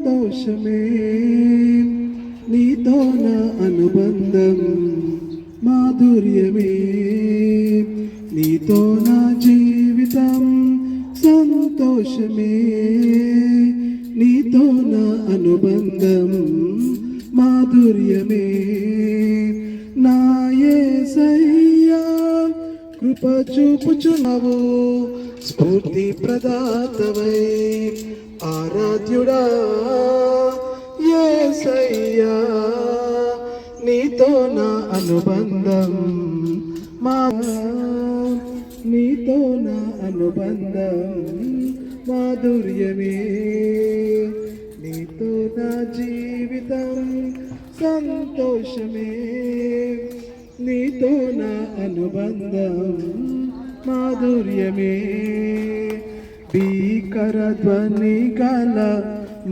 సంతోషమే నీతో నా అనుబంధం మాధుర్యమే నీతో నా జీవితం సంతోషమే నీతో నా అనుబంధం మాధుర్యమే నా యేసయ్యా కృప చూపుచున్నావు స్ఫూర్తి ప్రదాతవై ఆరాధ్యుడా యేసయ్యా నీతో నా అనుబంధం నీతో నా అనుబంధం మాధుర్యమే నీతో నా జీవితం సంతోషమే నీతో నా అనుబంధం మాధుర్యమే భీకర ధ్వని గల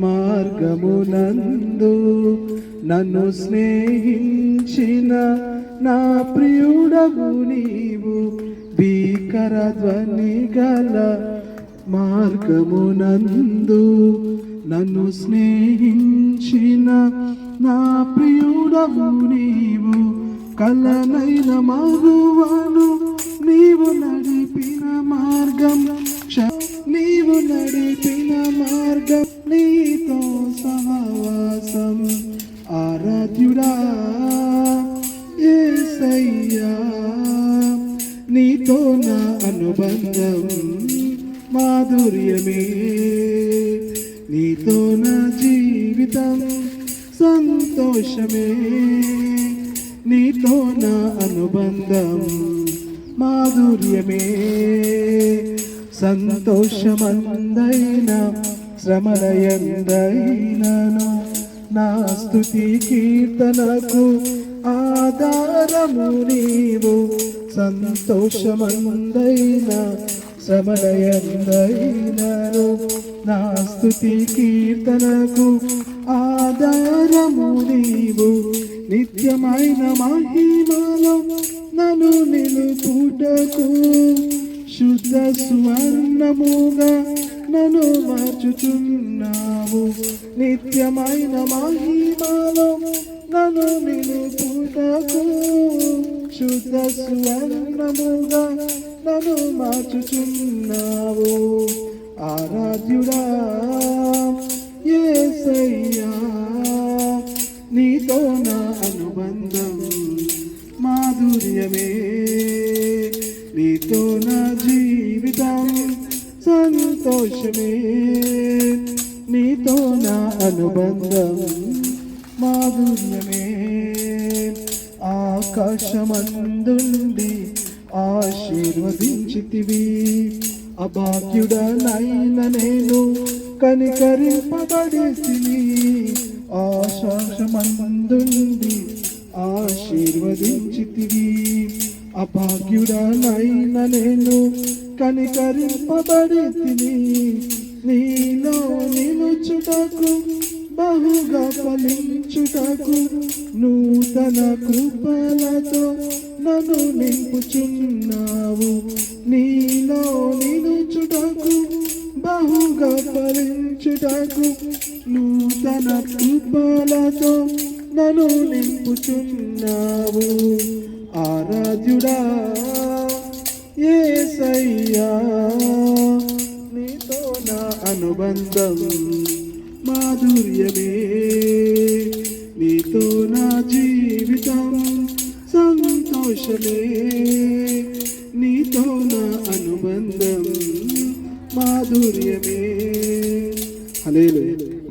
మార్గమునందు నన్ను స్నేహించిన నా ప్రియుడగు నీవు భీకర ధ్వని గల మార్గమునందు నన్ను స్నేహించిన నా ప్రియుడగు నీవు కలనైన మరువను నీవు నడిపిన మార్గం నీవు నడిపిన మార్గం నీతో సహవాసం ఆరాధ్యుడా యేసయ్యా నీతో నా అనుబంధం మాధుర్యమే నీతో నా జీవితం సంతోషమే నీతో నా అనుబంధం మాధుర్యమే సంతోషమందైన శ్రమలయందైనను నా స్తుతి కీర్తనకు ఆధారము నీవు సంతోషమందైన శ్రమలయందైనను నా స్తుతి కీర్తనకు ఆధారము నీవు నిత్యమైన మహిమలో నన్ను నిలుపుటకు శుద్ధ సువర్ణముగా నన్ను మార్చుచున్నావు నిత్యమైన మహిమలో నన్ను నిలుపుటకు శుద్ధ సువర్ణముగా నన్ను మార్చుచున్నావు ఆరాధ్యుడా యేసయ్యా నీతో నా అనుబంధం మాధుర్యమే నీతో నా జీవితం సంతోషమే నీతో నా అనుబంధం మాధుర్యమే ఆకాశమందుండి ఆశీర్వదించితివి అభాగ్యుడనైన నేను కనికరింపబడితిని ఆకాశమందుండి ఆశీర్వదించితివి అభాగ్యుడనైన నేను కనికరింపబడితిని నీలో నిలుచుటకు బహుగా ఫలించుటకు నూతన కృపలతో నన్ను నింపుచున్నావు నీలో నిలుచుటకు బహుగా ఫలించుటకు నూతన కృపలతో నన్ను నింపుచున్నావు ఆరాధ్యుడా యేసయ్యా నీతో నా అనుబంధం మాధుర్యమే నీతో నా జీవితం సంతోషమే నీతో నా అనుబంధం మాధుర్యమే హల్లెలూయా.